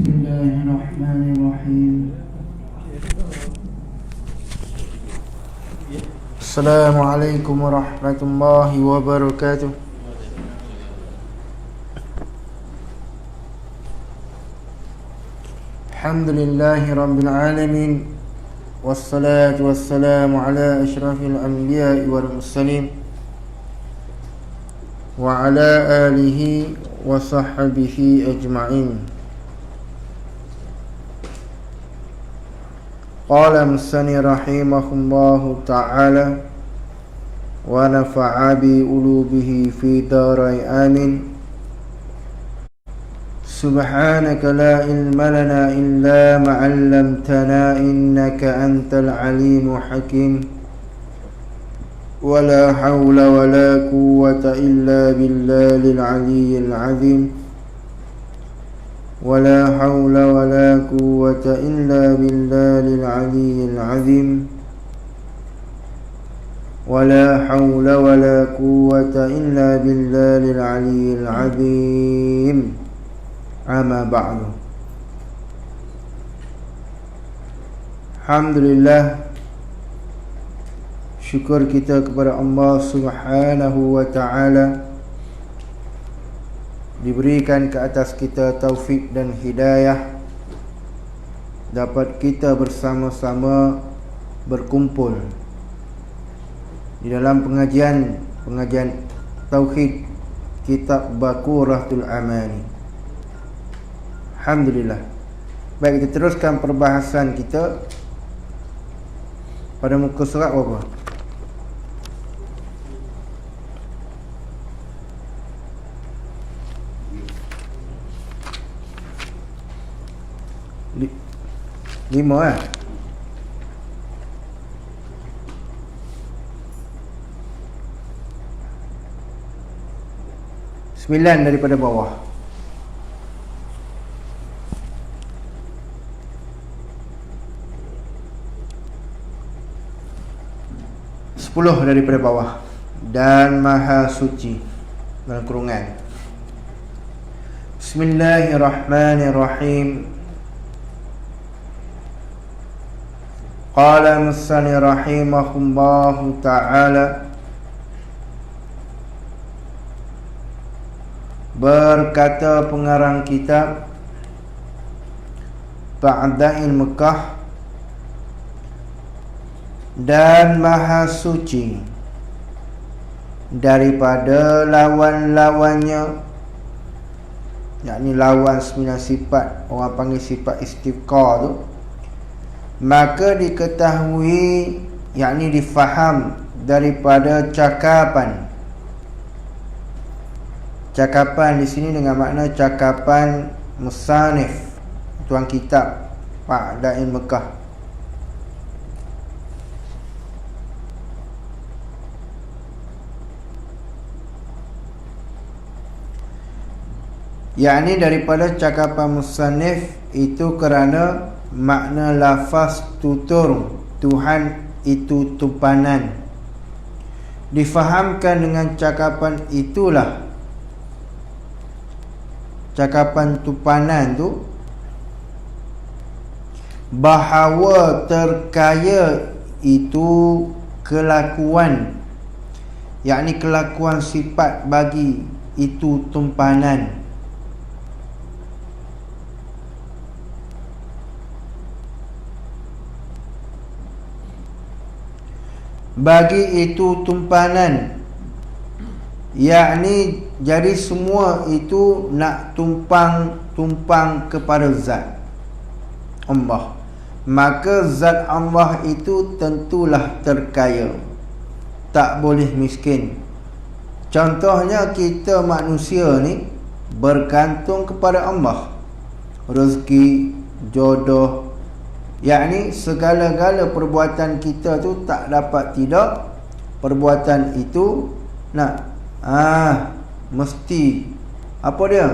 بسم الله الرحمن الرحيم. السلام عليكم ورحمة الله وبركاته. الحمد لله رب العالمين، والصلاة والسلام على أشرف الأنبياء والمرسلين وعلى آله وصحبه أجمعين. قال المصنف رحمه الله تعالى ونفع بعلومه في داري آمين. سبحانك لا علم لنا إلا ما علمتنا إنك أنت العليم الحكيم. ولا حول ولا قوة إلا بالله العلي العظيم. ولا حول ولا قوة إلا بالله العلي العظيم. ولا حول ولا قوة إلا بالله العلي العظيم. أما بعد. Alhamdulillah, syukur kita kepada Allah Subhanahu wa ta'ala, diberikan ke atas kita taufik dan hidayah, dapat kita bersama-sama berkumpul di dalam pengajian tauhid kitab Baquratul Amani. Alhamdulillah. Baik, kita teruskan perbahasan kita pada muka surat berapa? Lima. Sembilan daripada bawah. Sepuluh daripada bawah. Dan Maha Suci dalam kurungan. Bismillahirrahmanirrahim. Qala musani rahimahullahu ta'ala, berkata pengarang kitab Ba'dail Mekah, dan Maha Suci daripada lawan-lawannya, yakni lawan 9 sifat, orang panggil sifat istiqah tu, maka diketahui, yakni difaham daripada cakapan. Cakapan di sini dengan makna cakapan musannif, tuan kitab Ba'dail Mekah. Yakni daripada cakapan musannif itu kerana makna lafaz tutur Tuhan itu tumpanan difahamkan dengan cakapan itulah. Cakapan tumpanan tu bahawa terkaya itu kelakuan, yakni kelakuan sifat bagi itu tumpanan. Bagi itu tumpanan, yakni jadi semua itu nak tumpang kepada zat Allah, maka zat Allah itu tentulah terkaya, tak boleh miskin. Contohnya kita manusia ni bergantung kepada Allah, rezeki, jodoh, yakni segala-gala perbuatan kita tu tak dapat tidak, perbuatan itu nak mesti apa dia?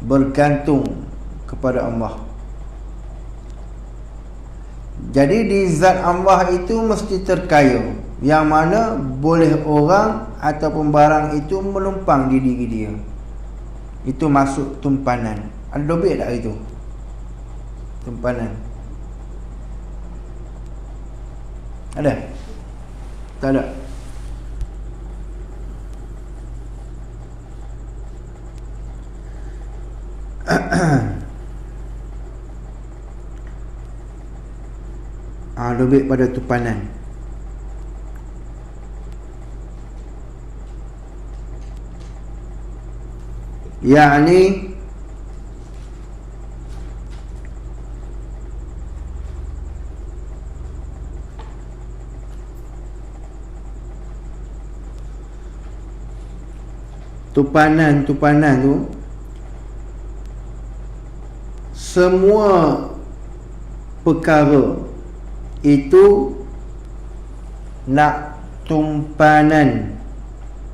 Bergantung kepada Allah. Jadi di zat Allah itu mesti terkaya, yang mana boleh orang ataupun barang itu menumpang di diri dia. Itu masuk tumpanan. Ada dobit tak itu? Tumpanan. Ada? Tak ada. Dobit pada tumpanan. Yani tumpanan tu semua perkara itu nak tumpanan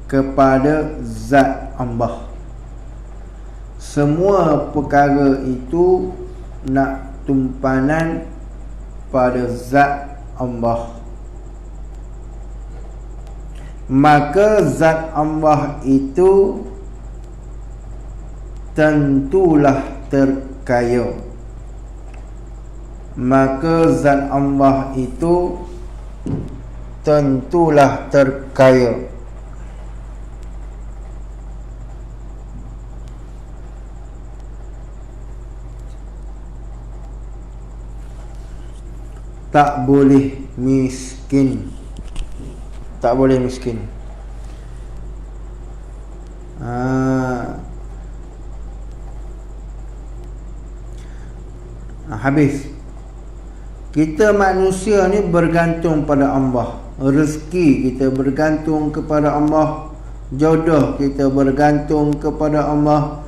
kepada zat Allah. Semua perkara itu nak tumpanan pada zat Allah. Maka zat Allah itu tentulah terkaya. Maka zat Allah itu tentulah terkaya. Tak boleh miskin. Tak boleh miskin. Habis. Kita manusia ni bergantung pada Allah. Rezeki kita bergantung kepada Allah. Jodoh kita bergantung kepada Allah.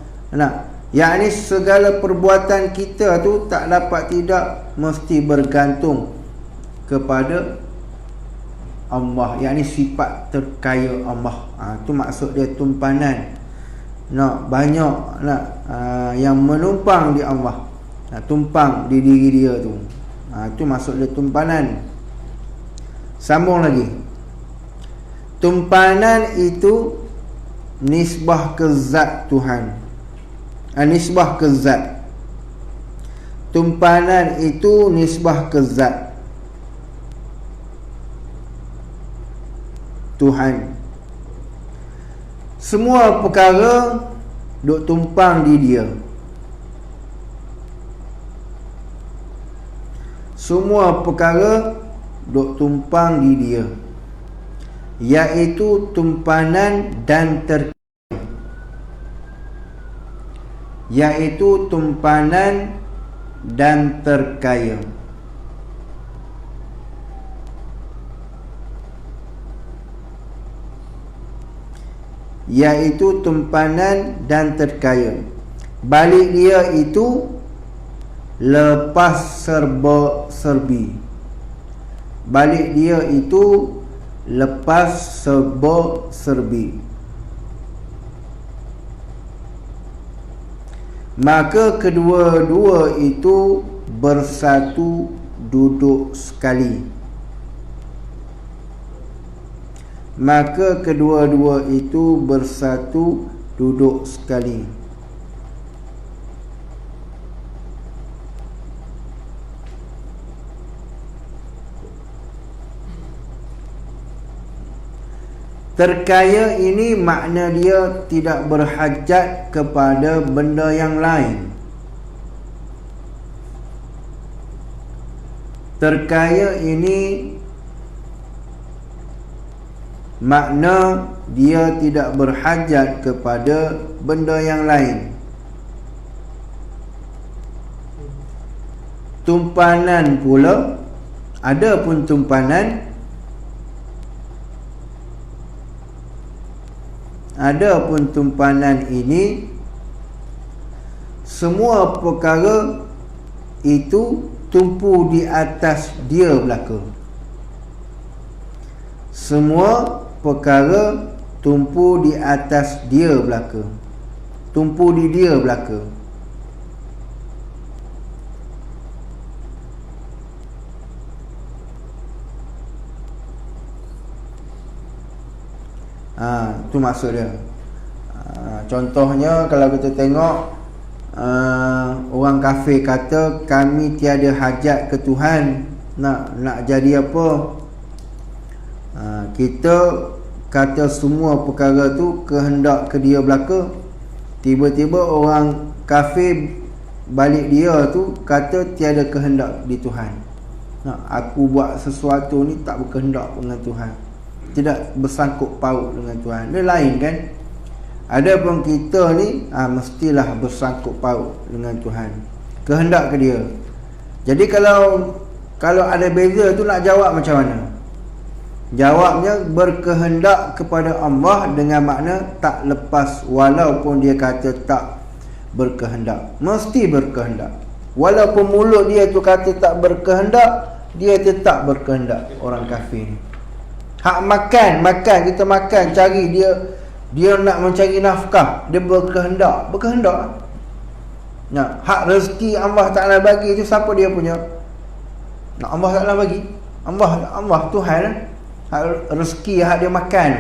Yakni segala perbuatan kita tu tak dapat tidak mesti bergantung kepada Allah. Yakni sifat terkaya Allah. Tu maksud dia tumpanan. Banyak yang menumpang di Allah. Tumpang di diri dia tu. Itu maksud dia tumpanan. Sambung lagi. Tumpanan itu nisbah ke zat Tuhan. Nisbah ke zat. Tumpanan itu nisbah ke zat Tuhan. Semua perkara duk tumpang di dia. Semua perkara duk tumpang di dia, iaitu tumpanan dan terkaya. Iaitu tumpanan dan terkaya. Iaitu tumpanan dan terkaya. Balik dia itu lepas serba serbi. Balik dia itu lepas serba serbi. Maka kedua-dua itu bersatu duduk sekali. Maka kedua-dua itu bersatu duduk sekali. Terkaya ini makna dia tidak berhajat kepada benda yang lain. Terkaya ini makna dia tidak berhajat kepada benda yang lain. Tumpanan pula, ada pun tumpanan, adapun tumpanan ini semua perkara itu tumpu di atas dia belaka. Semua perkara tumpu di atas dia belaka. Tumpu di dia belaka. Itu maksud dia. Contohnya kalau kita tengok orang kafir kata kami tiada hajat ke Tuhan, nak jadi apa. Kita kata semua perkara tu kehendak ke dia belaka. Tiba-tiba orang kafir balik dia tu kata tiada kehendak di Tuhan. Aku buat sesuatu ni tak berkehendak dengan Tuhan, tidak bersangkut paut dengan Tuhan. Dia lain kan. Adapun kita ni mestilah bersangkut paut dengan Tuhan, kehendak ke dia. Jadi kalau ada beza tu nak jawab macam mana? Jawabnya berkehendak kepada Allah dengan makna tak lepas, walaupun dia kata tak berkehendak. Mesti berkehendak. Walaupun mulut dia tu kata tak berkehendak, dia tetap berkehendak. Orang kafir ni hak makan kita makan, cari dia nak mencari nafkah, dia berkehendak. Hak rezeki Allah Ta'ala bagi tu siapa dia punya? Allah Ta'ala bagi, Allah Tuhan lah. Hak rezeki hak dia makan.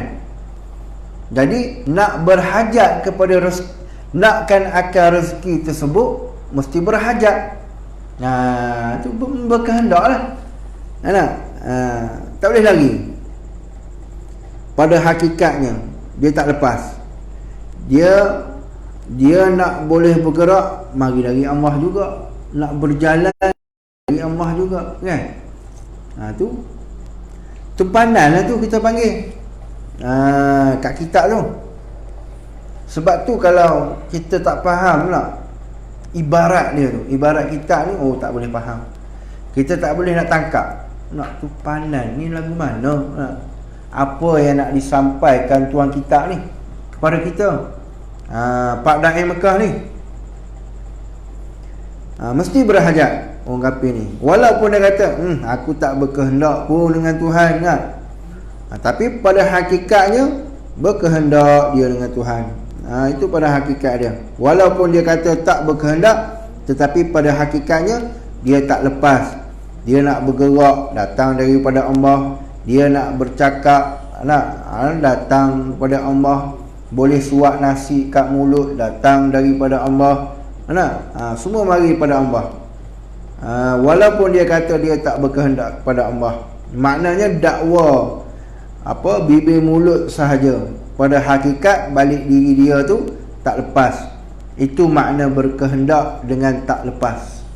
Jadi nak berhajat kepada rezeki, nakkan akan rezeki tersebut mesti berhajat. Itu berkehendak lah. Tak boleh lagi. Pada hakikatnya dia tak lepas. Dia nak boleh bergerak, mari dari Allah juga. Nak berjalan dari Allah juga, kan? Tu pandai lah tu kita panggil kat kitab tu. Sebab tu kalau kita tak faham lah ibarat dia tu, ibarat kitab ni, tak boleh faham. Kita tak boleh nak tangkap. Nak tu pandai ni lagu mana, apa yang nak disampaikan tuan kitab ni kepada kita, Pak Dai Mekah ni. Mesti berhajat orang kafir ni. Walaupun dia kata aku tak berkehendak pun dengan Tuhan kan? Tapi pada hakikatnya berkehendak dia dengan Tuhan. Itu pada hakikat dia. Walaupun dia kata tak berkehendak, tetapi pada hakikatnya dia tak lepas. Dia nak bergerak, datang daripada Allah. Dia nak bercakap, datang daripada Allah. Boleh suap nasi kat mulut, datang daripada Allah. Semua mari pada Allah. Walaupun dia kata dia tak berkehendak kepada Allah, maknanya dakwa bibir mulut sahaja. Pada hakikat balik diri dia tu tak lepas. Itu makna berkehendak dengan tak lepas.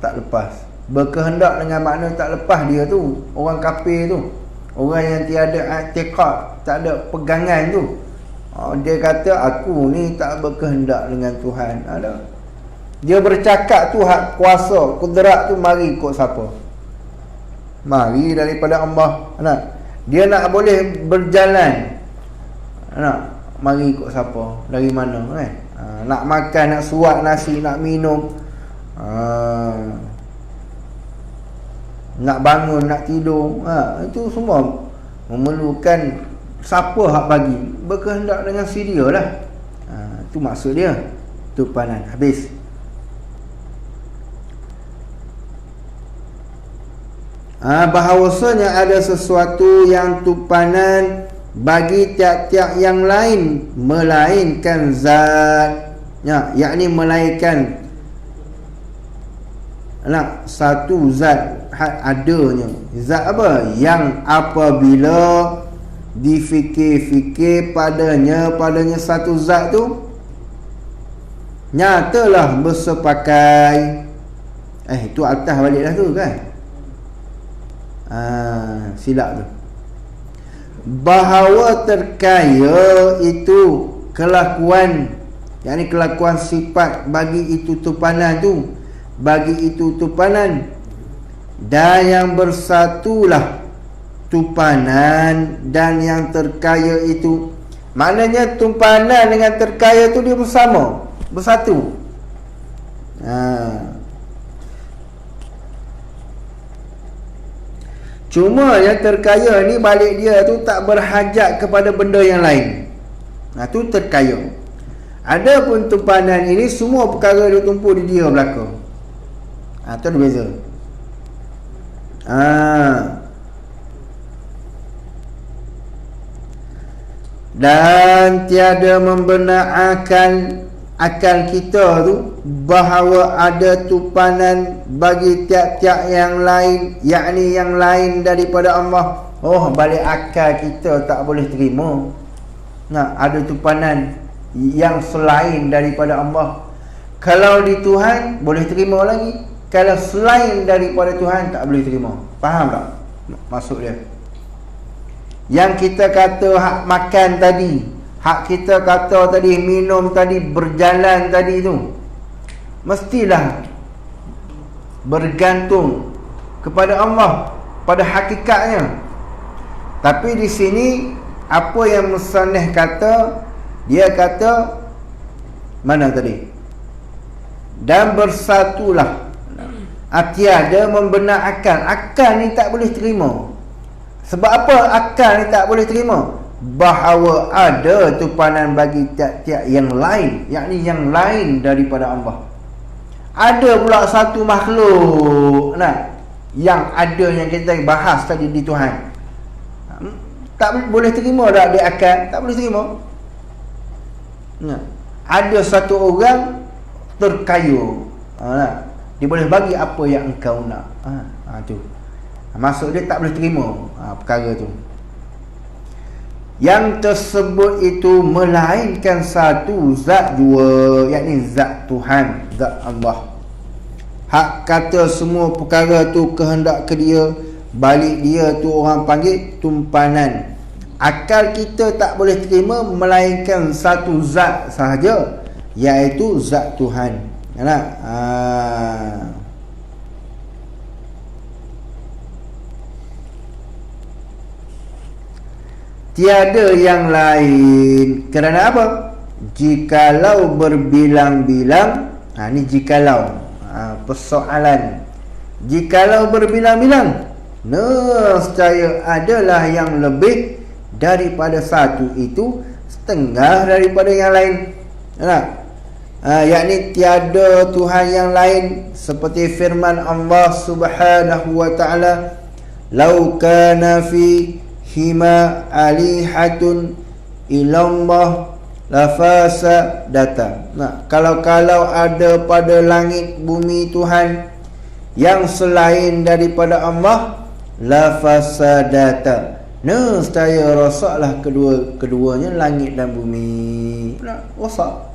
Tak lepas. Berkehendak dengan makna tak lepas dia tu, orang kafir tu, orang yang tiada i'tiqad, tak ada pegangan tu. Dia kata aku ni tak berkehendak dengan Tuhan. Dia bercakap tu hak kuasa, kudrat tu mari ikut siapa? Mari daripada Allah. Dia nak boleh berjalan, mari ikut siapa? Dari mana kan? Nak makan, nak suap nasi, nak minum, nak bangun, nak tidur, itu semua memerlukan siapa hak bagi. Berkehendak dengan si dia lah. Itu maksud dia. Tupanan. Habis. Bahawasanya ada sesuatu yang tupanan bagi tiap-tiap yang lain, melainkan zat, yakni melainkan satu zat adanya. Zat apa? Yang apabila difikir-fikir padanya satu zat tu nyatalah bersepakai. Itu atas balik dah tu kan. Silap tu. Bahawa terkaya itu kelakuan, yakni kelakuan sifat bagi itu tupanan tu, bagi itu tupanan, dan yang bersatulah tupanan dan yang terkaya itu. Maknanya tupanan dengan terkaya tu dia bersama, bersatu. Cuma yang terkaya ni balik dia tu tak berhajat kepada benda yang lain. Tu terkaya. Adapun tumpanan ini semua perkara dia tumpu di dia belaka. Tu ada beza. Dan tiada membenarkan akal kita tu bahawa ada tupanan bagi tiap-tiap yang lain, yakni yang lain daripada Allah. Oh, balik akal kita tak boleh terima. Nah, ada tupanan yang selain daripada Allah. Kalau di Tuhan boleh terima lagi, kalau selain daripada Tuhan tak boleh terima. Faham tak maksud dia? Yang kita kata hak makan tadi, hak kita kata tadi minum tadi, berjalan tadi tu, mestilah bergantung kepada Allah pada hakikatnya. Tapi di sini apa yang musannif kata, dia kata mana tadi? Dan bersatulah. Tiada membenarkan. Akal ni tak boleh terima. Sebab apa akal ni tak boleh terima? Bahawa ada tupanan bagi tiap-tiap yang lain, yakni yang lain daripada Allah. Ada pula satu makhluk yang ada yang kita bahas tadi di Tuhan. Tak boleh terima tak dia akal? Tak boleh terima. Ada satu orang terkaya, dia boleh bagi apa yang engkau nak. Tu maksud dia tak boleh terima perkara tu. Yang tersebut itu melainkan satu zat jua, yakni zat Tuhan, zat Allah. Hak kata semua perkara tu kehendak ke dia, balik dia tu orang panggil tumpanan. Akal kita tak boleh terima melainkan satu zat sahaja, iaitu zat Tuhan. Tiada yang lain. Kerana apa? Jikalau berbilang-bilang, ni jikalau, persoalan. Jikalau berbilang-bilang, nescaya adalah yang lebih daripada satu itu, setengah daripada yang lain. Yakni tiada Tuhan yang lain, seperti firman Allah Subhanahu wa ta'ala, "Lau kana fi hima alihatun ilallah lafasa data." Kalau ada pada langit bumi Tuhan yang selain daripada Allah, lafasa data, nescaya rosaklah keduanya langit dan bumi. Rosak.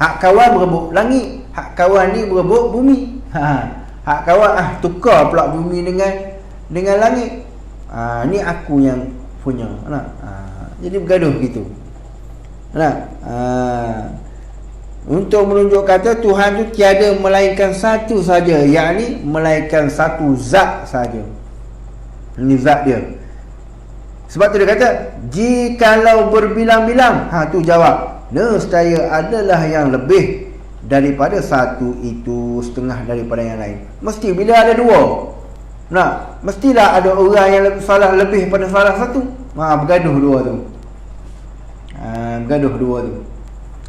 Hak kawan berebut langit, hak kawan ni berebut bumi. Hak kawan tukar pula bumi dengan langit. Ni aku yang punya. Jadi bergaduh gitu. Untuk menunjuk kata Tuhan tu tiada melainkan satu saja, yakni melainkan satu zat saja. Ini zat dia. Sebab tu dia kata jikalau berbilang-bilang, tu jawab, nescaya adalah yang lebih daripada satu itu, setengah daripada yang lain. Mesti bila ada dua, mestilah ada orang yang salah lebih pada salah satu. Bergaduh dua tu. Bergaduh dua tu.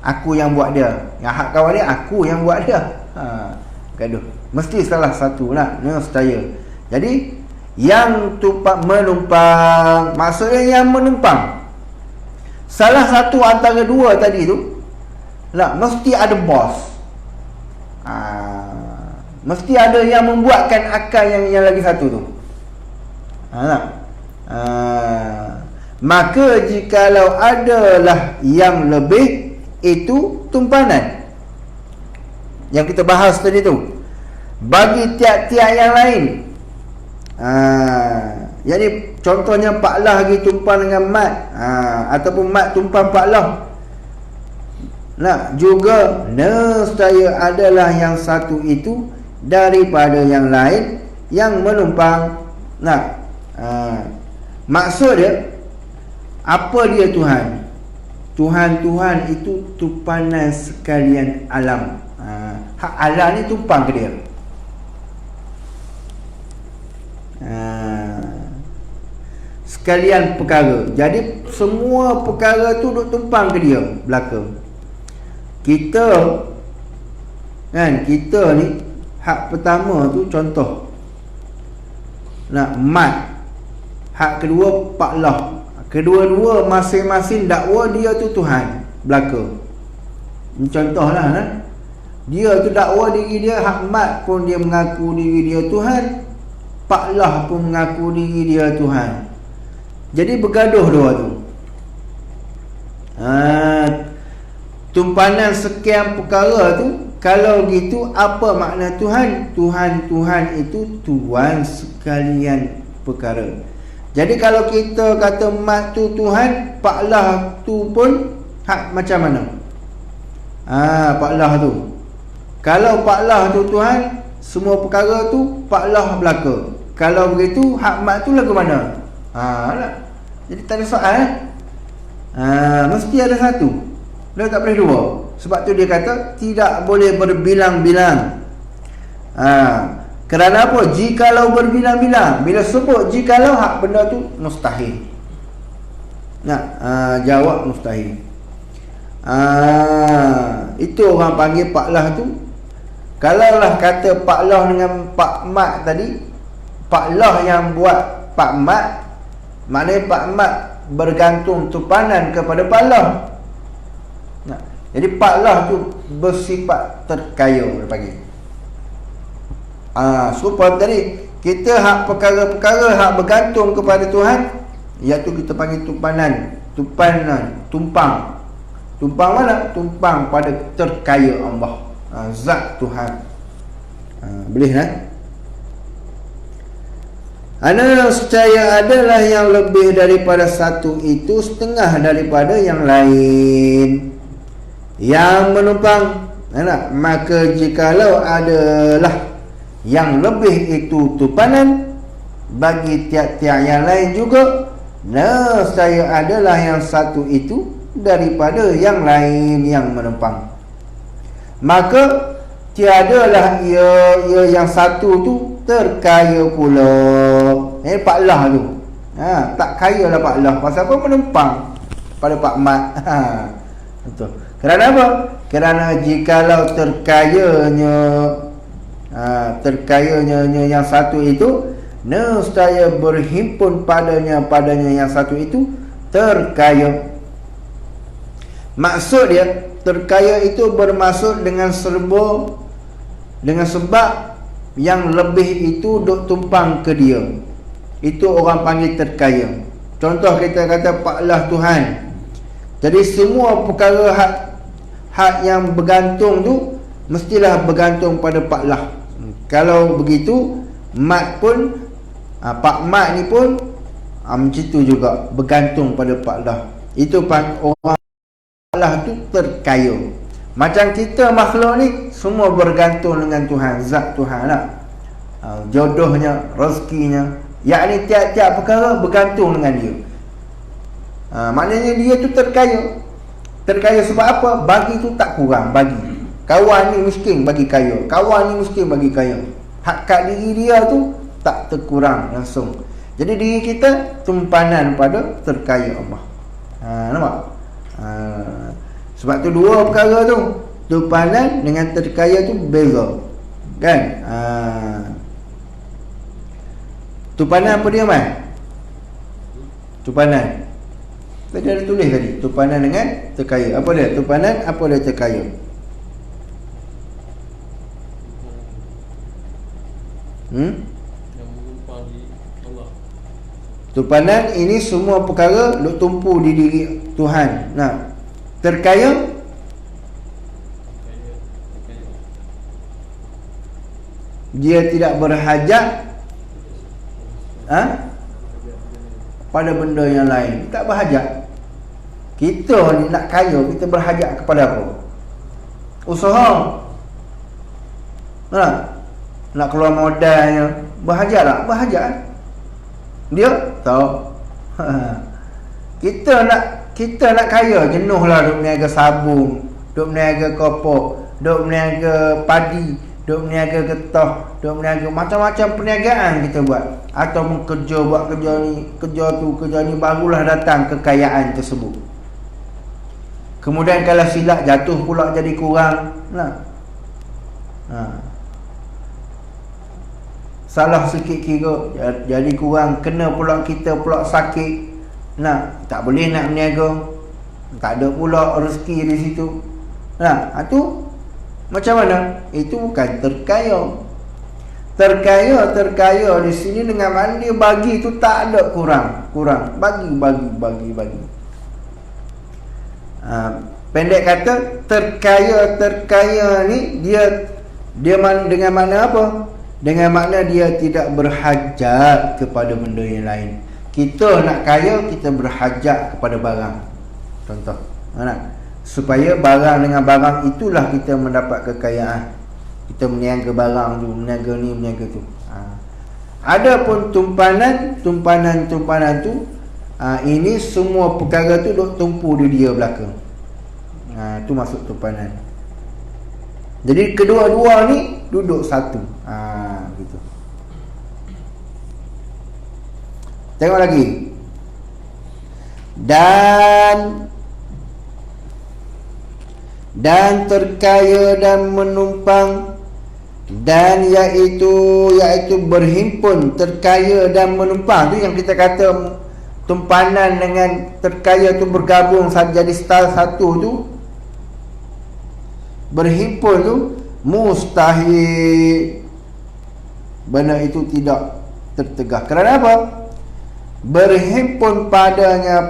Aku yang buat dia, yang hak kawan dia aku yang buat dia. Bergaduh. Mesti salah satu lah, nescaya. Jadi yang menumpang, maksudnya yang menumpang, salah satu antara dua tadi tu mesti ada bos. Mesti ada yang membuatkan akal yang lagi satu tu. Maka jikalau adalah yang lebih, itu tumpanan yang kita bahas tadi tu, bagi tiap-tiap yang lain. Jadi contohnya Pak Lah lagi tumpang dengan Mat, ataupun Mat tumpang Pak Lah. Juga nescaya adalah yang satu itu daripada yang lain yang menumpang. Maksud dia apa dia Tuhan? Tuhan itu tumpanan sekalian alam. Hak alam ni tumpang ke dia. Sekalian perkara. Jadi semua perkara tu duk tumpang ke dia belaka. Kita ni hak pertama tu contoh. Mat. Hak kedua Pak Lah. kedua-dua masing-masing dakwa dia tu Tuhan belaka. Contohlah dia tu dakwa diri dia, Hak Mat pun dia mengaku diri dia Tuhan, Pak Lah pun mengaku diri dia Tuhan. Jadi bergaduh dua tu. Tumpanan sekian perkara tu, kalau gitu apa makna Tuhan? Tuhan itu Tuhan sekalian perkara. Jadi kalau kita kata Mat tu Tuhan, Pak Lah tu pun hak macam mana? Pak Lah tu, kalau Pak Lah tu Tuhan, semua perkara tu Pak Lah belaka. Kalau begitu hak Mat tu lagu mana? Jadi tak ada soal. Mesti ada satu. Dia tak boleh dua. Sebab tu dia kata tidak boleh berbilang-bilang. Kerana apa? Jikalau berbilang-bilang, bila sebut jikalau, hak benda tu mustahil. Jawab mustahil. Itu orang panggil Pak Lah tu. Kalaulah kata Pak Lah dengan Pak Mat tadi, Pak Lah yang buat Pak Mat, maknanya Pak Mat bergantung tumpanan kepada Pak Lah. Jadi Pak Lah tu bersifat terkaya dia panggil. Supaya tadi kita hak perkara-perkara hak bergantung kepada Tuhan, iaitu kita panggil tumpanan. Tumpang mana? Tumpang pada terkaya Allah, zat Tuhan. Boleh secaya adalah yang lebih daripada satu itu setengah daripada yang lain yang menumpang. Maka jikalau adalah yang lebih itu tumpanan bagi tiap-tiap yang lain juga, nescaya adalah yang satu itu daripada yang lain yang menumpang. Maka tiadalah ia yang satu tu terkaya pula. Pak Lah tu tak kaya lah Pak Lah. Pasal apa? Menumpang pada Pak Mat. Betul. Kerana apa? Kerana jikalau terkayanya yang satu itu, nescaya berhimpun padanya yang satu itu terkaya. Maksud dia, terkaya itu bermaksud dengan sebab yang lebih itu duk tumpang ke dia. Itu orang panggil terkaya. Contoh kita kata Pak Lah Tuhan. Jadi semua perkara hak yang bergantung tu mestilah bergantung pada Pak Lah. Kalau begitu, Mat pun Pak Mat ni pun macam tu juga, bergantung pada Pak Lah. Itu orang Pak Lah tu terkaya. Macam kita makhluk ni semua bergantung dengan Tuhan, zat Tuhan lah. Jodohnya, rezekinya, yakni tiap-tiap perkara bergantung dengan dia. Maknanya dia tu terkaya. Terkaya sebab apa? Bagi tu tak kurang, bagi. Kawan ni miskin bagi kaya, kawan ni miskin bagi kaya. Hak kat diri dia tu tak terkurang langsung. Jadi diri kita tumpanan pada terkaya Allah. Nampak? Sebab tu dua perkara tu, tumpanan dengan terkaya tu beza. Kan? Tumpanan apa dia, Mat? Tumpanan. Tadi ada tulis tadi, tumpanan dengan terkaya. Apa dia? Tumpanan, apa dia terkaya? Yang menumpang di Allah. Tumpanan ini semua perkara duk tumpu di diri Tuhan. Terkaya dia tidak berhajat pada benda yang lain. Tak berhajat. Kita ni nak kaya, kita berhajat kepada apa? Usaha. Nak keluar modalnya, berhajat tak? Berhajat. Dia tahu. Kita nak kaya, jenuh lah duk meniaga sabun, duk meniaga kopok, duk meniaga padi, duk meniaga getah, duk meniaga macam-macam perniagaan kita buat. Ataupun buat kerja ni, kerja tu, kerja ni, barulah datang kekayaan tersebut. Kemudian kalau silap jatuh pula jadi kurang. Salah sikit kira jadi kurang, kena pula kita pula sakit. tak boleh nak berniaga, tak ada pula rezeki di situ. Tu macam mana? Itu bukan terkaya. Terkaya di sini dengan mana dia bagi tu tak ada kurang. Bagi. Pendek kata, terkaya ni dia dengan makna apa? Dengan makna dia tidak berhajat kepada benda yang lain. Kita nak kaya, kita berhajat kepada barang. Contoh, supaya barang dengan barang itulah kita mendapat kekayaan. Kita meniaga barang tu, meniaga ni, meniaga tu. Adapun tumpanan tu, ini semua perkara tu duk tumpu di dia belakang. Tu masuk tumpanan. Jadi kedua-dua ni duduk satu. Gitu. Tengok lagi. Dan terkaya dan menumpang, dan iaitu berhimpun, terkaya dan menumpang. Tu yang kita kata tumpanan dengan terkaya tu bergabung jadi satu tu, berhimpun tu mustahil. Benda itu tidak tertegah. Kerana apa? Berhimpun padanya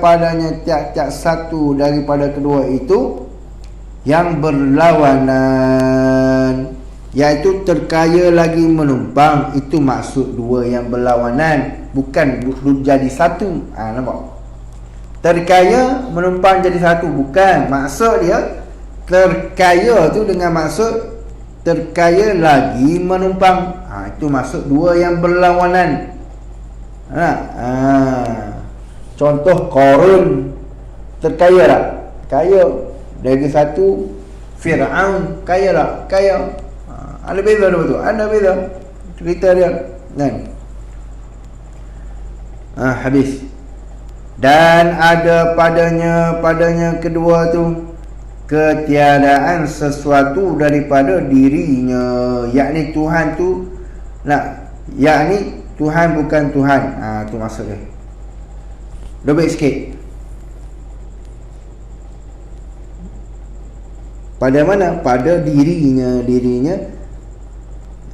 tiap-tiap satu daripada kedua itu yang berlawanan, iaitu terkaya lagi menumpang. Itu maksud dua yang berlawanan, bukan jadi satu. Nampak? Terkaya menumpang jadi satu, bukan. Maksud dia terkaya tu dengan maksud terkaya lagi menumpang. Itu maksud dua yang berlawanan. Contoh Qarun terkaya tak? Kaya. Dari satu Fir'aun kaya tak? Kaya. Ada beza dua tu. Ada beza cerita dia kan? Habis. Dan ada padanya kedua tu ketiadaan sesuatu daripada dirinya, yakni Tuhan tu yakni Tuhan bukan Tuhan. Tu maksud dia. Lebih sikit. Pada mana? Pada dirinya,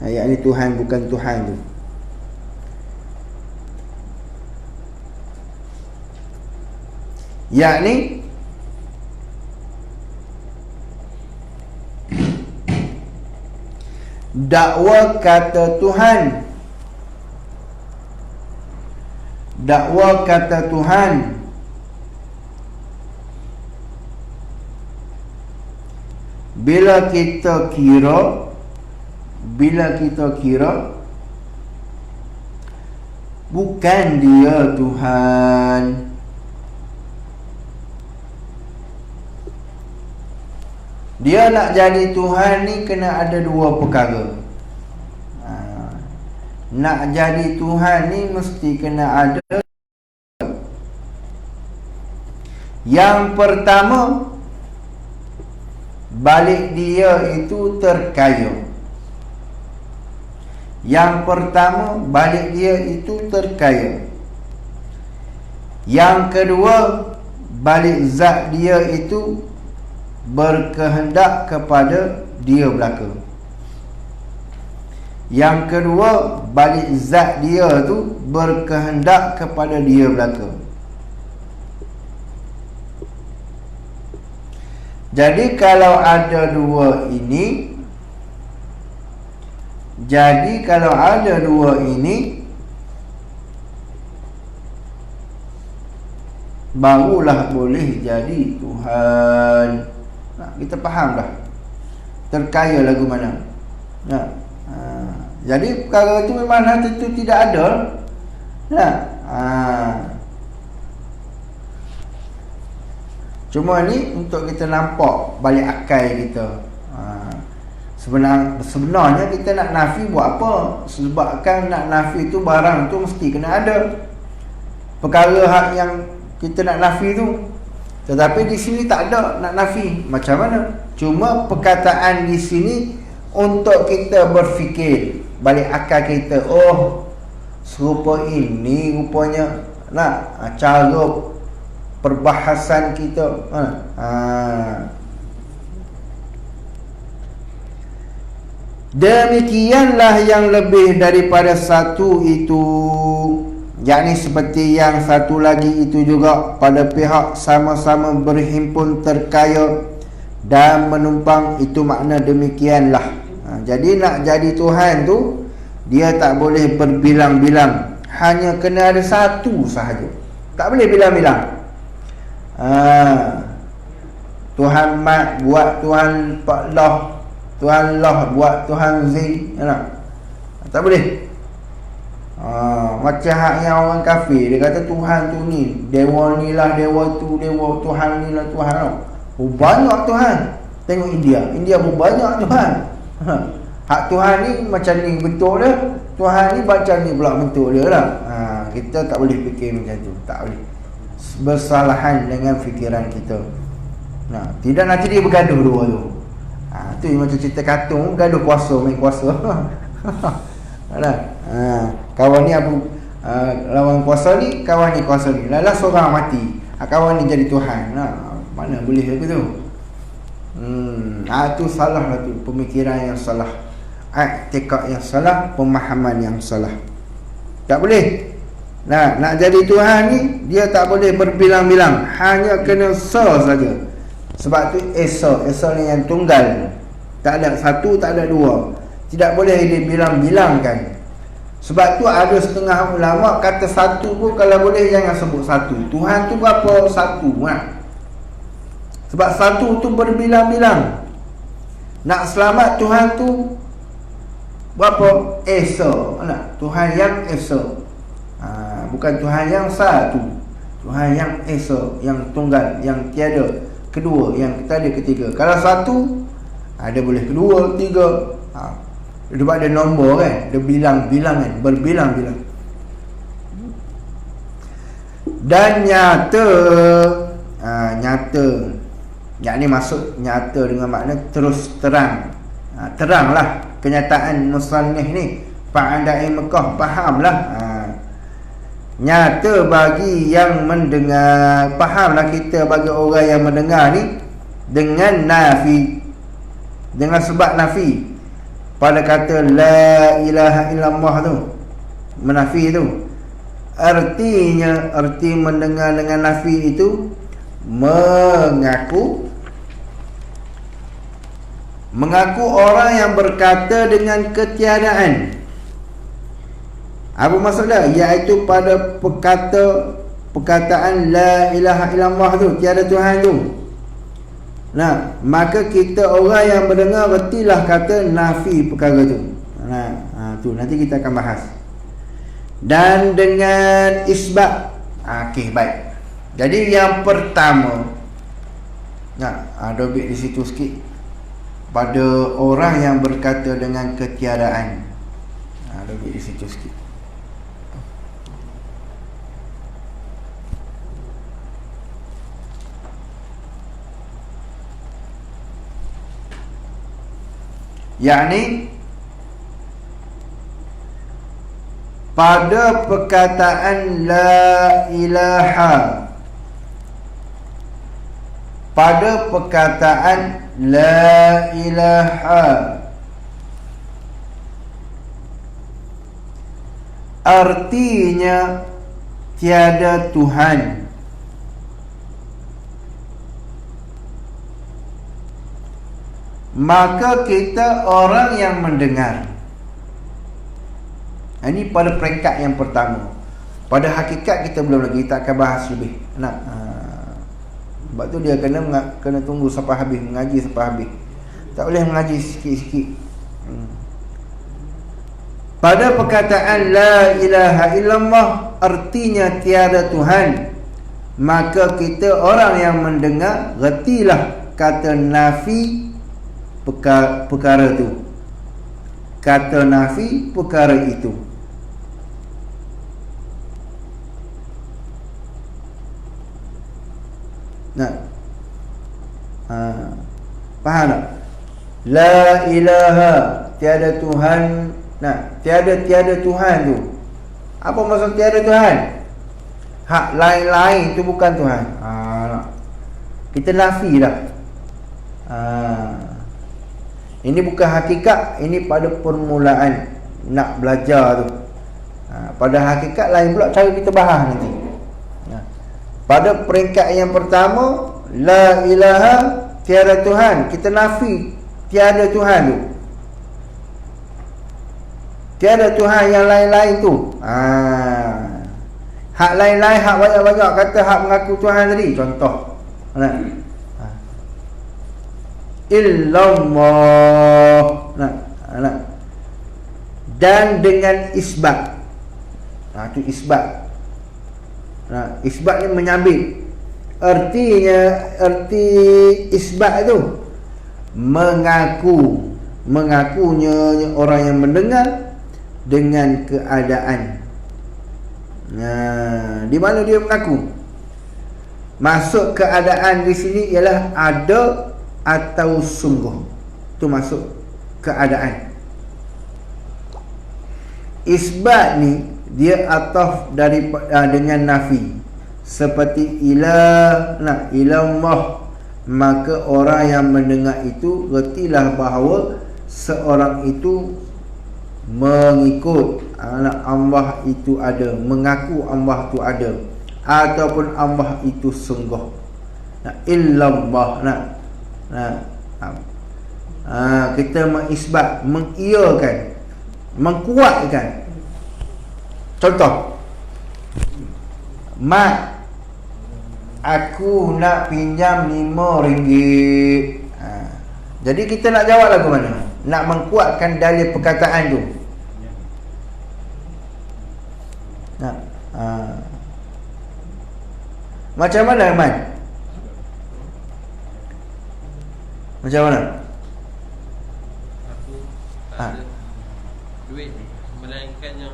yakni Tuhan bukan Tuhan tu. Yakni dakwa kata Tuhan bila kita kira bukan dia Tuhan. Dia nak jadi Tuhan ni kena ada dua perkara. Nak jadi Tuhan ni mesti kena ada. Yang pertama, balik dia itu terkaya. Yang kedua, balik zat dia itu berkehendak kepada dia belaka. Yang kedua, balik zat dia tu berkehendak kepada dia belaka. Jadi kalau ada dua ini, barulah boleh jadi Tuhan. Kita faham dah terkaya lagu mana. Jadi perkara itu memang tentu tidak ada. Cuma ni untuk kita nampak balik akal kita. Sebenarnya kita nak nafi buat apa? Sebabkan nak nafi tu barang tu mesti kena ada perkara hak yang kita nak nafi tu. Tetapi di sini tak ada nak nafi. Macam mana? Cuma perkataan di sini untuk kita berfikir, balik akal kita. Oh, serupa ini rupanya cara perbahasan kita. Demikianlah yang lebih daripada satu itu, yakni seperti yang satu lagi itu juga, pada pihak sama-sama berhimpun terkaya dan menumpang, itu makna demikianlah. Jadi nak jadi Tuhan tu, dia tak boleh berbilang-bilang, hanya kena ada satu sahaja, tak boleh bilang-bilang. Tuhan Mat buat Tuhan Pak Lah, Tuhan Lah buat Tuhan Z, tak boleh. Macam hak yang orang kafir, dia kata Tuhan tu ni, dewa ni lah, dewa tu, dewa Tuhan ni lah Tuhan. Banyak Tuhan. Tengok India pun banyak Tuhan. Hak Tuhan ni macam ni bentuk dia, Tuhan ni macam ni pula bentuk dia lah. Kita tak boleh fikir macam tu, tak boleh. Bersalahan dengan fikiran kita. Tidak, nanti dia bergaduh dua tu. Tu macam cerita kartun, gaduh kuasa, main kuasa. Kawan ni lawan kuasa ni, kawan ni kuasa ni. Lalah seorang mati, kawan ni jadi Tuhan. Mana boleh aku tu? Tu salah lah tu, pemikiran yang salah, i'tikad yang salah, pemahaman yang salah. Tak boleh. Nak jadi Tuhan ni, dia tak boleh berbilang-bilang, hanya kena Esa saja. Sebab tu Esa ni yang tunggal, tak ada satu, tak ada dua, tidak boleh dibilang-bilangkan. Sebab tu ada setengah ulama kata satu pun kalau boleh jangan sebut satu. Tuhan tu berapa? Satu. Sebab satu tu berbilang-bilang. Nak selamat Tuhan tu berapa? Esa. Tuhan yang Esa. Bukan Tuhan yang satu. Tuhan yang Esa, yang tunggal, yang tiada kedua, yang tiada ketiga. Kalau satu, ada boleh kedua, tiga. Sebab ada nombor kan, ada bilang-bilangan, berbilang-bilang. Dan nyata, nyata, yakni maksud nyata dengan makna terus terang. Teranglah kenyataan musannif ni. Pa'andai Mekah fahamlah. Nyata bagi yang mendengar, fahamlah kita bagi orang yang mendengar ni, dengan nafi, dengan sebab nafi pada kata la ilaha illallah tu, menafi tu. Artinya, arti mendengar dengan nafi itu mengaku orang yang berkata dengan ketiadaan. Apa maksudnya? Iaitu pada perkataan la ilaha illallah tu, tiada Tuhan tu. Maka kita orang yang mendengar retilah kata nafi perkara tu. Tu nanti kita akan bahas. Dan dengan isbat. Okey, baik. Jadi yang pertama, ada bit di situ sikit. Pada orang yang berkata dengan ketiadaan. Ada bit di situ sikit. Yakni pada perkataan la ilaha, pada perkataan la ilaha, artinya tiada Tuhan. Maka kita orang yang mendengar. Ini pada peringkat yang pertama. Pada hakikat kita belum lagi, kita akan bahas lebih. Sebab tu dia kena tunggu sampai habis, mengaji sampai habis. Tak boleh mengaji sikit-sikit. Pada perkataan la ilaha illallah, artinya tiada Tuhan, maka kita orang yang mendengar retilah kata nafi perkara tu, kata nafi perkara itu. Faham tak? La ilaha, tiada Tuhan. Tiada Tuhan tu, apa maksud tiada Tuhan? hak lain-lain tu bukan Tuhan. Kita nafi dah. Ini bukan hakikat, ini pada permulaan nak belajar tu. Pada hakikat lain pula cara kita bahas nanti. Pada peringkat yang pertama, la ilaha, tiada Tuhan. Kita nafi tiada Tuhan tu. Tiada Tuhan yang lain-lain tu. Hak lain-lain, hak banyak-banyak kata hak mengaku Tuhan tadi. Contoh. Illallah. Dan dengan isbat. Itu isbat. Isbat ni menyabit. Erti isbat tu mengakunya orang yang mendengar dengan keadaan. Di mana dia mengaku? Masuk keadaan di sini ialah ada atau sungguh. Itu masuk keadaan. Isbat ni dia ataf dengan nafi. Seperti ilallah, maka orang yang mendengar itu retilah bahawa seorang itu mengikut Allah itu ada, mengaku Allah itu ada, ataupun Allah itu sungguh. Illallah. Kita mengisbat, mengiyakan, mengkuatkan. Contoh, mak, aku nak pinjam RM5. Jadi kita nak jawab lagu mana? Nak mengkuatkan dalil perkataan tu. Macam mana, Man? Macam mana? Aku tak ada duit, melainkan yang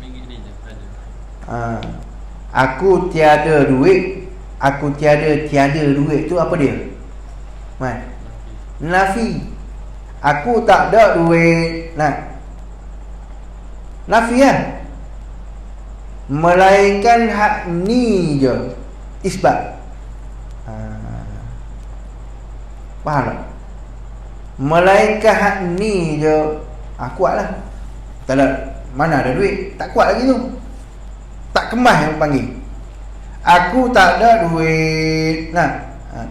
RM1 ni je ada. Aku tiada duit. Aku tiada duit tu apa dia? Man, nafi. Aku tak ada duit. Nafi kan? Melainkan hak ni je. Isbat. Faham tak? Melainkan hak ni je. Kuat lah. Tak ada, mana ada duit, tak kuat lagi tu. Tak kemas yang panggil. Aku tak ada duit.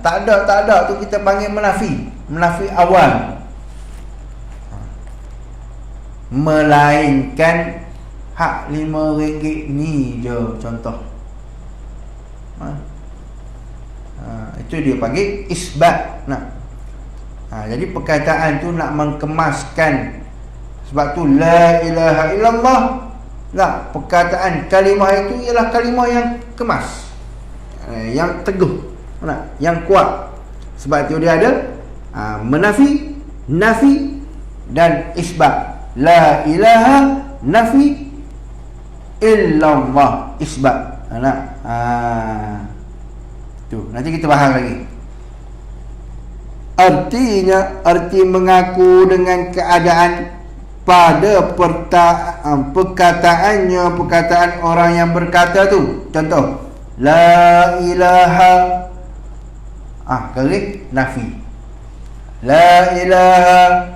Tak ada tu kita panggil menafi. Menafi awal. Melainkan hak RM5 ni je, contoh. Itu dia panggil isbat. Jadi perkataan tu nak mengkemaskan. Sebab tu la ilaha illallah. Perkataan kalimah itu ialah kalimah yang kemas, yang teguh, yang kuat. Sebab tu dia ada menafi, nafi dan isbat. La ilaha, nafi, illallah, isbat. Tu nanti kita bahas lagi. Artinya, arti mengaku dengan keadaan pada perkataannya, perkataan orang yang berkata tu. Contoh, la ilaha, kering, nafi. La ilaha,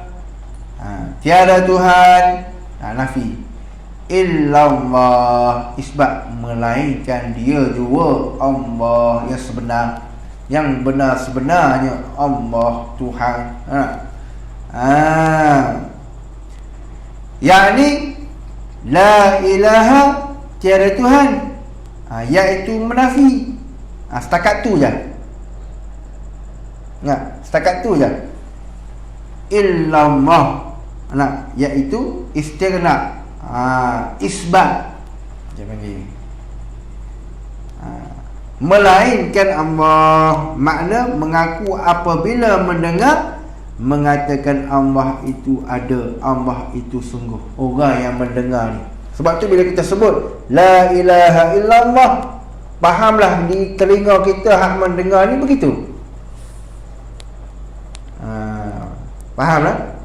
tiada Tuhan, nafi. Illallah, isbat, melainkan dia jua Allah yang sebenar. Yang benar sebenarnya Allah Tuhan. Yakni la ilaha, tiada Tuhan, iaitu menafi. Setakat tu je. Setakat tu je. Illallah, iaitu istighna, isbat. Macam ni. Melainkan Allah, makna mengaku apabila mendengar mengatakan Allah itu ada, Allah itu sungguh. Orang yang mendengar ni. Sebab tu bila kita sebut la ilaha illallah, fahamlah di telinga kita hak mendengar ni begitu. Fahamlah?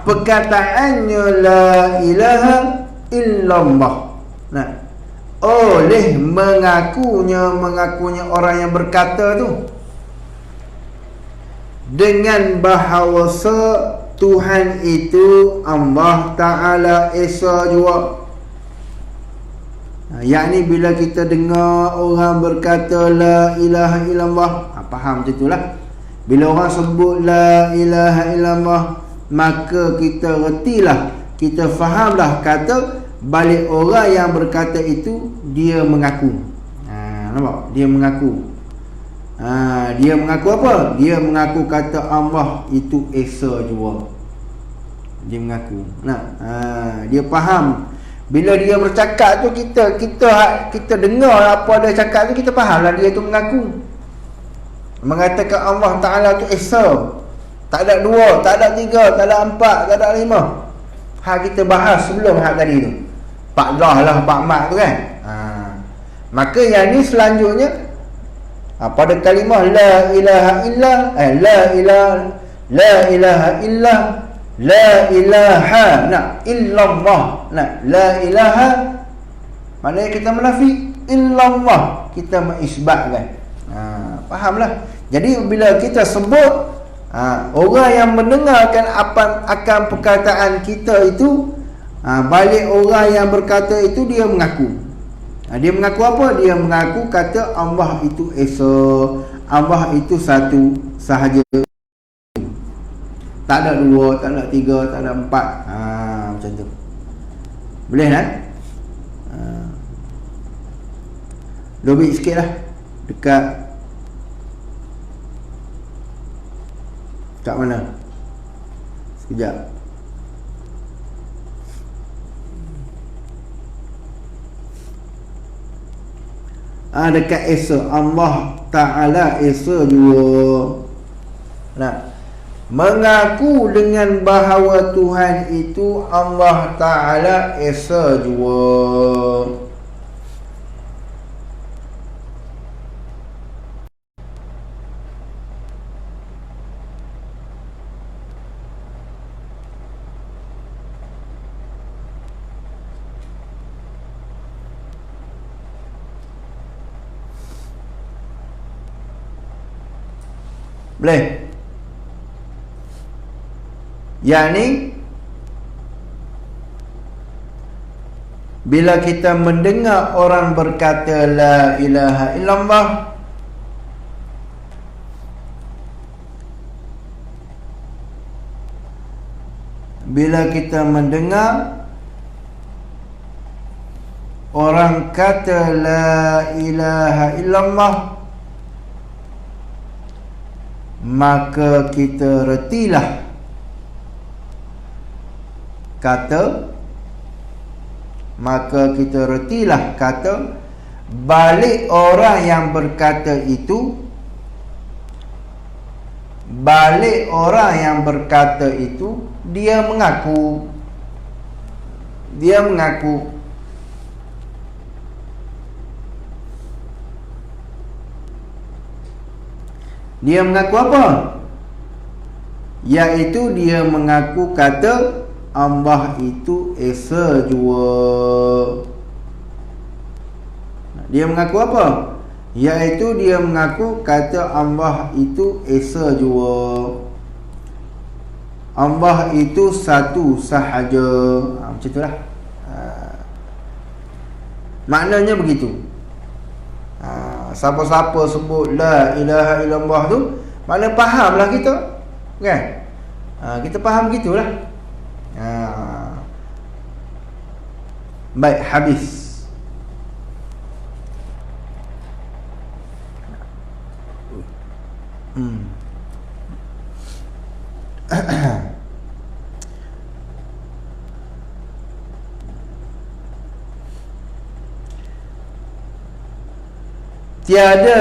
Perkataannya la ilaha illallah. Nah, oleh mengakunya orang yang berkata tu dengan bahawa Tuhan itu Allah Ta'ala Esa juga. Yakni bila kita dengar orang berkata la ilaha illallah, faham macam itulah. Bila orang sebut la ilaha illallah, maka kita retilah, kita fahamlah kata balik orang yang berkata itu dia mengaku. Nampak? Dia mengaku. Dia mengaku apa? Dia mengaku kata Allah itu Esa juga. Dia mengaku. Dia faham. Bila dia bercakap tu kita dengar apa dia cakap tu, kita fahamlah dia tu mengaku. Mengatakan Allah Ta'ala tu Esa. Tak ada dua, tak ada tiga, tak ada empat, tak ada lima. Kita bahas sebelum tadi tu. Pak Allah lah, Pak Mat tu kan. Maka yang ni selanjutnya pada kalimah la ilaha illa, la ilaha illa, la ilaha illallah. La ilaha maknanya kita menafi, illallah kita mengisbatkan. Fahamlah. Jadi bila kita sebut orang yang mendengarkan akan perkataan kita itu, balik orang yang berkata itu dia mengaku. Dia mengaku apa? Dia mengaku kata Allah itu Esa, Allah itu satu sahaja. Tak ada dua, tak ada tiga, tak ada empat. Macam tu. Boleh kan? Dobik sikit lah. Kat mana? Sekejap. Dekat Esa. Allah Ta'ala Esa juga. Mengaku dengan bahawa Tuhan itu Allah Ta'ala Esa juga. Boleh? Yakni bila kita mendengar orang berkata la ilaha illallah, bila kita mendengar orang kata la ilaha illallah, maka kita retilah kata balik orang yang berkata itu, dia mengaku. Dia mengaku apa? Iaitu dia mengaku kata Allah itu Esa juga. Dia mengaku apa? Iaitu dia mengaku kata Allah itu Esa juga. Allah itu satu sahaja. Macam itulah. Maknanya begitu. Siapa-siapa sebut la ilaha illallah tu, makna fahamlah kita, kan? Kita faham gitulah. Baik, habis. Tiada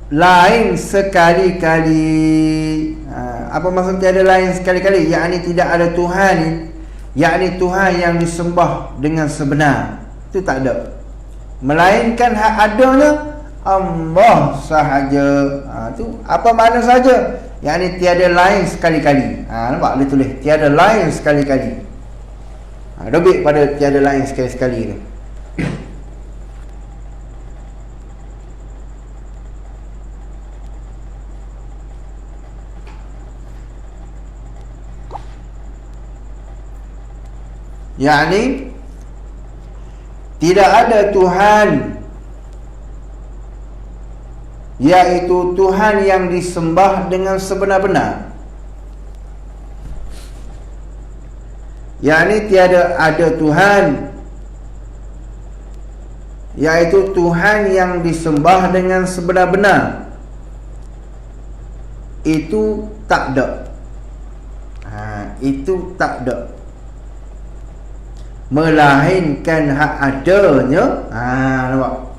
lain sekali-kali. Apa maksud tiada lain sekali-kali? Yakni tidak ada Tuhan, yakni Tuhan yang disembah dengan sebenar, itu tak ada. Melainkan hak adanya Allah sahaja. Itu apa makna sahaja? yakni tiada lain sekali-kali. Nampak dia tulis tiada lain sekali-kali. Lebih pada tiada lain sekali-sekali tu. yakni tidak ada Tuhan, yaitu Tuhan yang disembah dengan sebenar-benar. Yakni tiada ada Tuhan, yaitu Tuhan yang disembah dengan sebenar-benar. Itu tak ada. Itu tak ada, melainkan hak adanya. Nampak?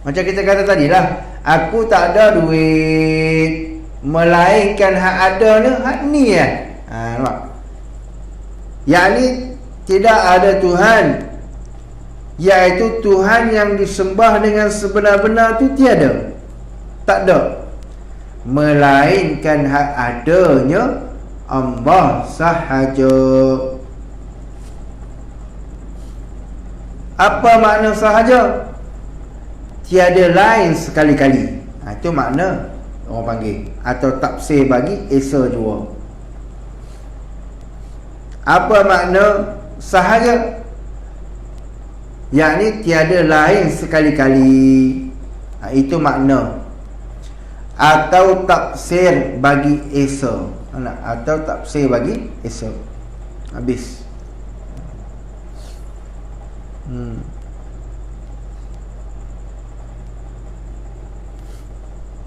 Macam kita kata tadi lah, aku tak ada duit, melainkan hak adanya hak ni lah. Nampak? Yakni tidak ada Tuhan, yaitu Tuhan yang disembah dengan sebenar-benar tu tiada, tak ada, melainkan hak adanya Allah sahaja. Apa makna sahaja? Tiada lain sekali-kali. Itu makna orang panggil, atau tafsir bagi esa jua. Apa makna sahaja? Yakni tiada lain sekali-kali. Itu makna. Atau tafsir bagi esa. Atau tafsir bagi esa. Habis.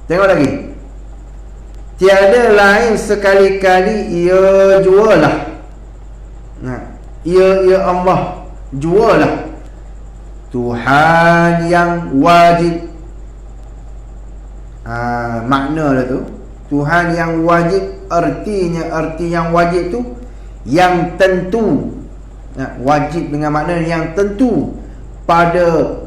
Tengok lagi. Tiada lain sekali-kali ia jualah. Ia Allah jualah Tuhan yang wajib. Makna lah tu, Tuhan yang wajib. Artinya, arti yang wajib tu yang tentu. Wajib dengan makna yang tentu pada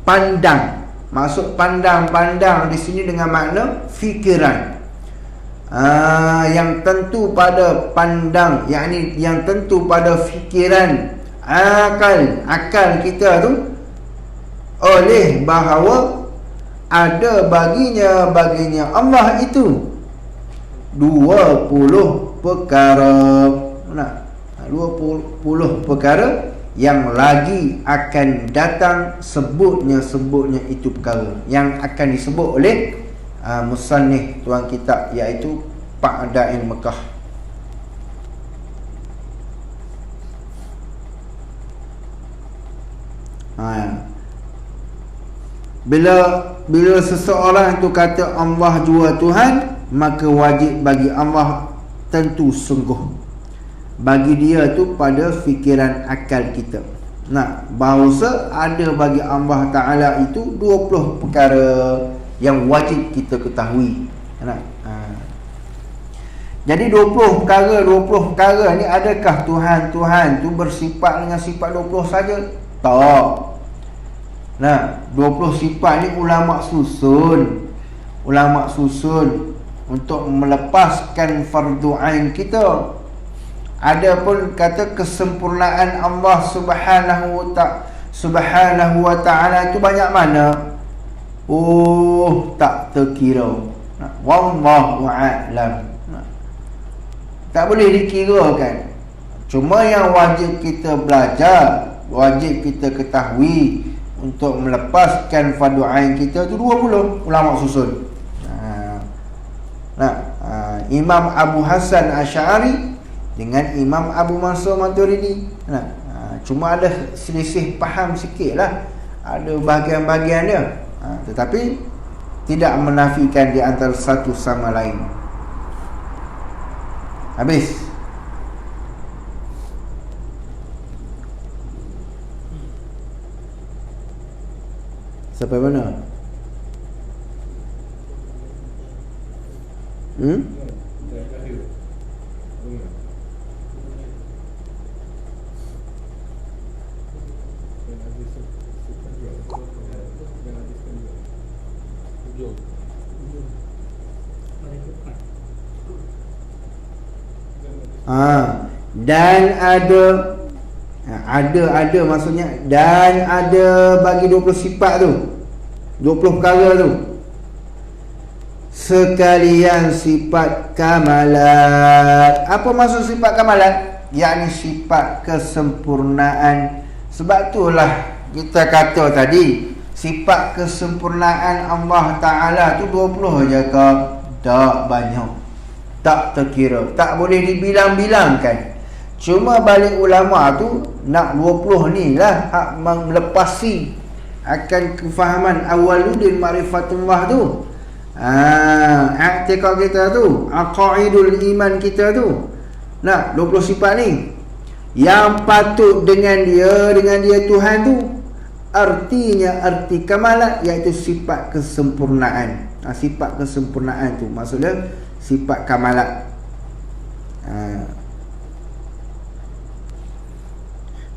pandang. Maksud pandang-pandang di sini dengan makna fikiran. Yang tentu pada pandang, yakni yang tentu pada fikiran, akal kita tu, oleh bahawa ada baginya Allah itu 20 perkara. 20 perkara yang lagi akan datang, sebutnya itu perkara yang akan disebut oleh musannif tuan kitab, iaitu Pa'dain Mekah. Bila seseorang itu kata Allah jua Tuhan, maka wajib bagi Allah tentu sungguh bagi dia tu pada fikiran akal kita. Bahawa ada bagi Allah Ta'ala itu 20 perkara yang wajib kita ketahui. Jadi 20 perkara ni, adakah Tuhan tu bersifat dengan sifat 20 saja? Tak. 20 sifat ni ulama susun untuk melepaskan fardu ain kita. Adapun kata kesempurnaan Allah Subhanahu wa ta'ala itu banyak mana? Tak terkira. Wallahu a'lam. Tak boleh dikirakan. Cuma yang wajib kita belajar, wajib kita ketahui untuk melepaskan fardu ain kita itu 20 ulama susun. Imam Abu Hasan Asy'ari dengan Imam Abu Mansur Maturidi. Cuma ada selisih faham sikit lah, ada bahagian-bahagian dia, tetapi tidak menafikan di antara satu sama lain. Habis. Sampai mana? Dan ada maksudnya, dan ada bagi 20 sifat tu, 20 perkara tu, sekalian sifat kamalat. Apa maksud sifat kamalat? Yakni sifat kesempurnaan. Sebab itulah kita kata tadi, sifat kesempurnaan Allah Ta'ala tu 20 je ke? Tak banyak, tak terkira, tak boleh dibilang-bilangkan. Cuma balik ulama tu nak 20 ni lah hak melepasi akan kefahaman awaludin ma'rifatullah tu. I'tiqad kita tu, aqaidul iman kita tu. Nah, 20 sifat ni yang patut dengan dia Tuhan tu, artinya arti kamalat, iaitu sifat kesempurnaan. Sifat kesempurnaan tu maksudnya sifat kamalat.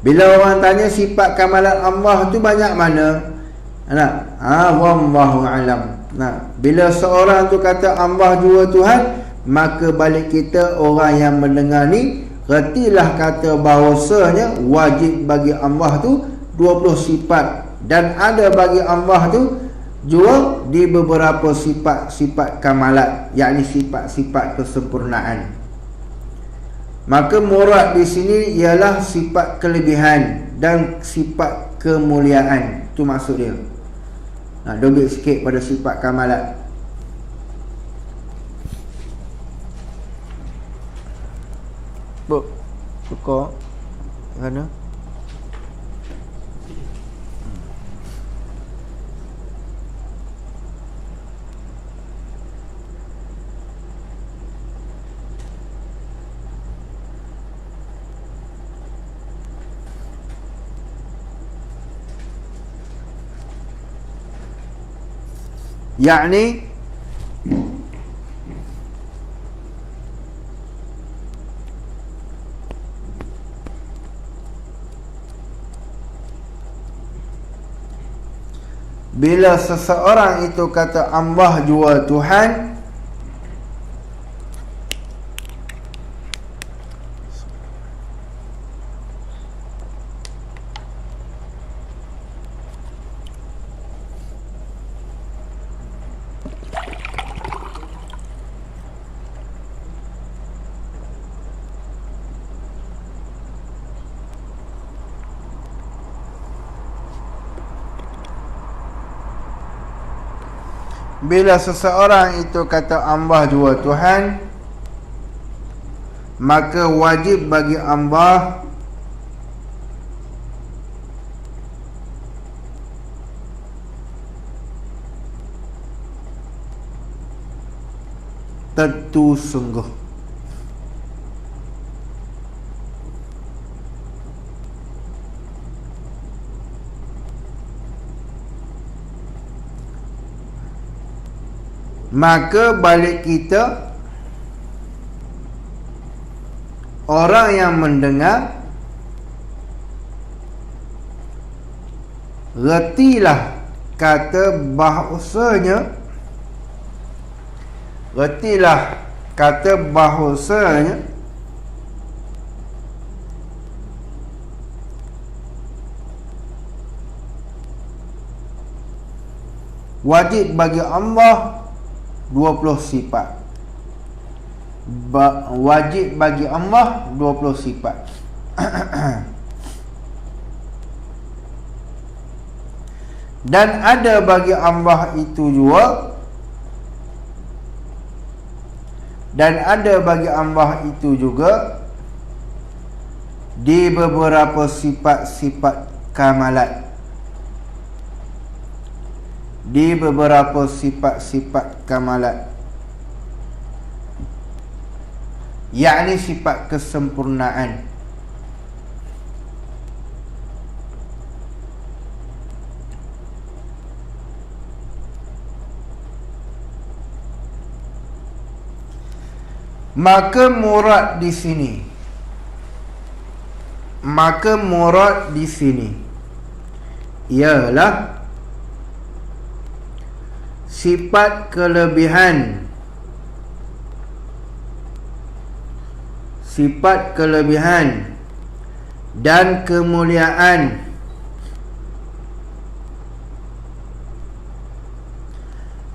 Bila orang tanya sifat kamalat Allah tu banyak mana? Wallahu alam. Bila seorang tu kata Allah jua Tuhan, maka balik kita orang yang mendengar ni, retilah kata bahawasanya wajib bagi Allah tu 20 sifat, dan ada bagi Allah tu juga di beberapa sifat-sifat kamalat, yakni sifat-sifat kesempurnaan. Maka murad di sini ialah sifat kelebihan dan sifat kemuliaan. Itu maksud dia. Dobit sikit pada sifat kamalat. Suka mana? Yakni bila seseorang itu kata Allah jua Tuhan, bila seseorang itu kata Allah jua Tuhan, maka wajib bagi Allah tentu sungguh. Maka balik kita, orang yang mendengar, retilah kata bahawasanya, wajib bagi Allah 20 sifat. Wajib bagi Allah 20 sifat. Dan ada bagi Allah itu juga, di beberapa sifat-sifat kamalat. Yakni sifat kesempurnaan. Maka murad di sini ialah sifat kelebihan sifat kelebihan dan kemuliaan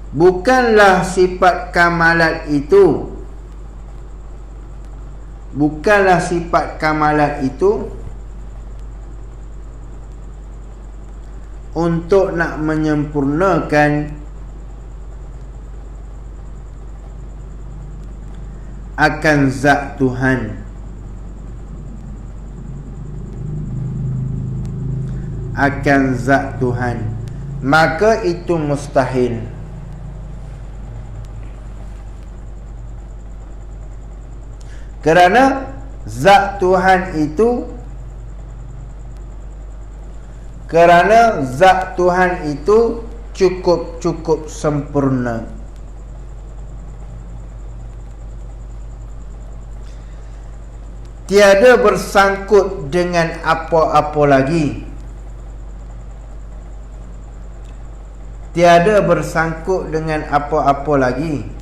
bukanlah sifat kamalat itu, bukanlah sifat kamalat itu untuk nak menyempurnakan akan zat Tuhan, akan zat Tuhan, maka itu mustahil. Kerana zat Tuhan itu, kerana zat Tuhan itu cukup sempurna. Tiada bersangkut dengan apa-apa lagi. Tiada bersangkut dengan apa-apa lagi.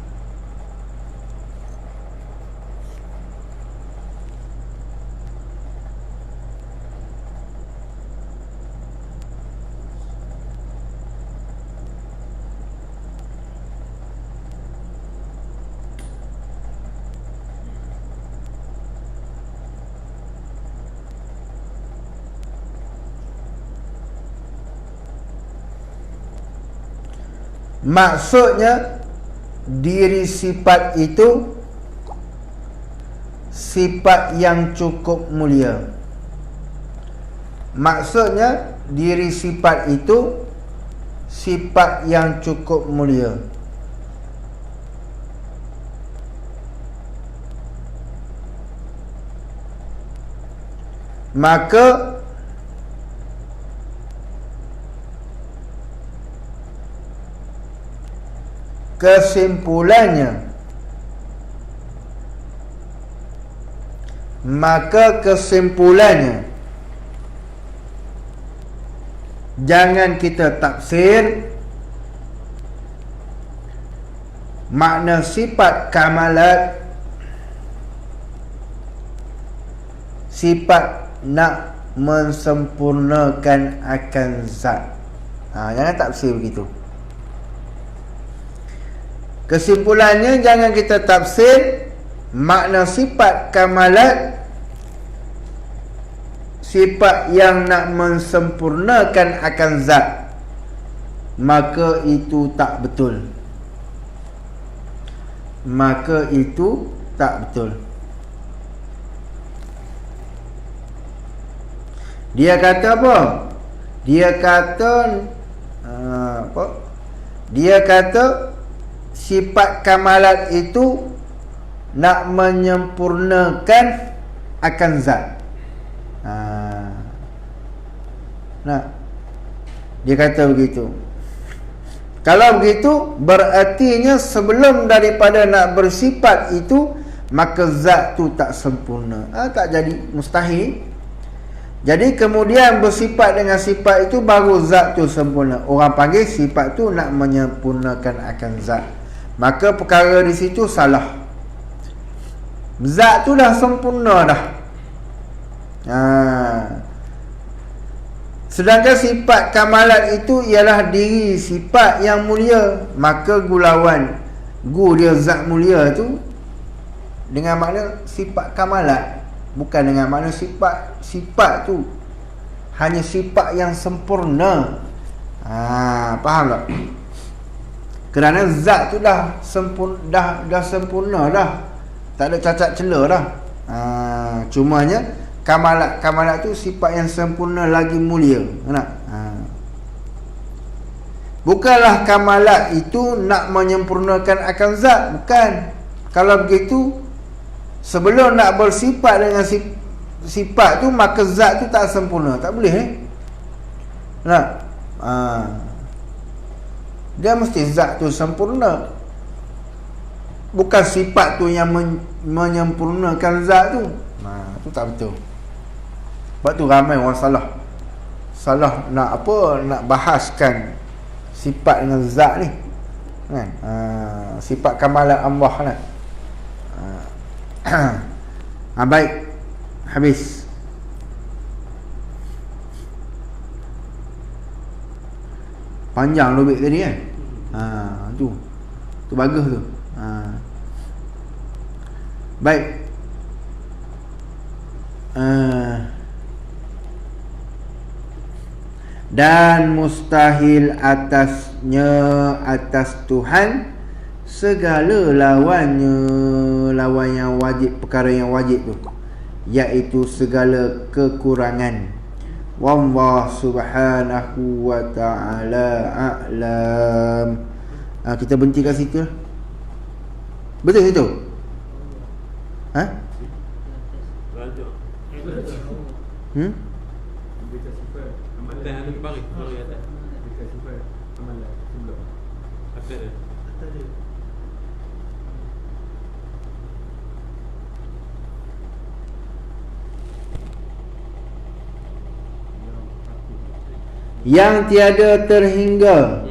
Maksudnya diri sifat itu sifat yang cukup mulia. Maksudnya diri sifat itu sifat yang cukup mulia. Maka kesimpulannya, jangan kita tafsir makna sifat kamalat, sifat nak mensempurnakan akan zat. Jangan tafsir begitu. Kesimpulannya, jangan kita tafsir makna sifat kamalat, sifat yang nak mensempurnakan akan zat, maka itu tak betul. Maka itu tak betul. Dia kata apa? Dia kata Dia kata sifat kamalat itu nak menyempurnakan akan zat. Dia kata begitu. Kalau begitu, berartinya sebelum daripada nak bersifat itu, maka zat tu tak sempurna. Tak jadi, mustahil. Jadi kemudian bersifat dengan sifat itu, baru zat tu sempurna. Orang panggil sifat tu nak menyempurnakan akan zat. Maka perkara di situ salah. Zat tu dah sempurna dah. Sedangkan sifat kamalat itu ialah diri sifat yang mulia. Maka gulawan dia zat mulia tu dengan makna sifat kamalat, bukan dengan makna sifat tu hanya sifat yang sempurna. Faham tak? Kerana zat tu dah sempurna dah, tak ada cacat celah dah. Cumanya kamalat tu sifat yang sempurna lagi mulia. Bukanlah kamalat itu nak menyempurnakan akan zat, bukan. Kalau begitu, sebelum nak bersifat dengan sifat tu, maka zat tu tak sempurna. Tak boleh. Dia mesti zat tu sempurna, bukan sifat tu yang menyempurnakan zat tu. Tu tak betul. Sebab tu ramai orang salah nak nak bahaskan sifat dengan zat ni, kan? Sifat kamalat Allah lah. Baik, habis. Panjang lubik tadi kan. Tu bagus tu. Baik. Dan mustahil atas Tuhan segala lawannya, lawan yang wajib, perkara yang wajib tu, iaitu segala kekurangan. Wallahu subhanahu wa ta'ala a'lam. Kita berhenti kat situ lah. Betul itu? Yang tiada terhingga,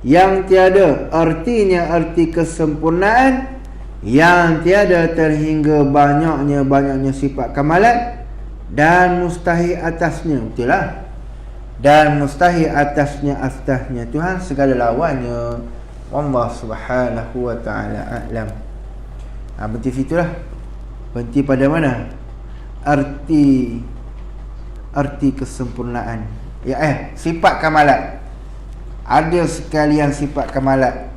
yang tiada artinya arti kesempurnaan, yang tiada terhingga banyaknya sifat kamalat, dan mustahil atasnya, betul lah, dan mustahil atasnya Tuhan segala lawannya. Allah subhanahu wa ta'ala a'lam. Berhenti situ lah. Berhenti pada mana? Arti kesempurnaan. Sifat kamalat. Ada sekalian sifat kamalat.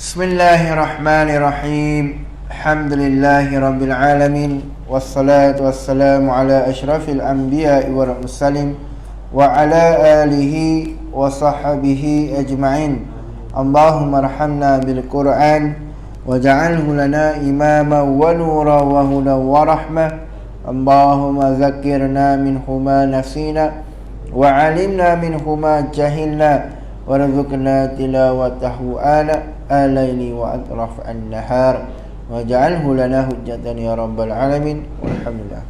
Bismillahirrahmanirrahim. Alhamdulillahi rabbil alamin. Wassalatu wassalamu ala ashrafil anbiya'i wal mursalin wa ala alihi wa sahbihi ajma'in. Allahumma arhamna bil Qur'an waj'alhu lana imama wa nura wa huda wa rahmah. Allahumma zakkirna minhu ma nasina wa 'alimna minhu ma jahilna warzuqna tilawatahu al-laili wa atraf an-nahar waj'alhu lana hujjatan ya rabbal alamin. Walhamdulillah.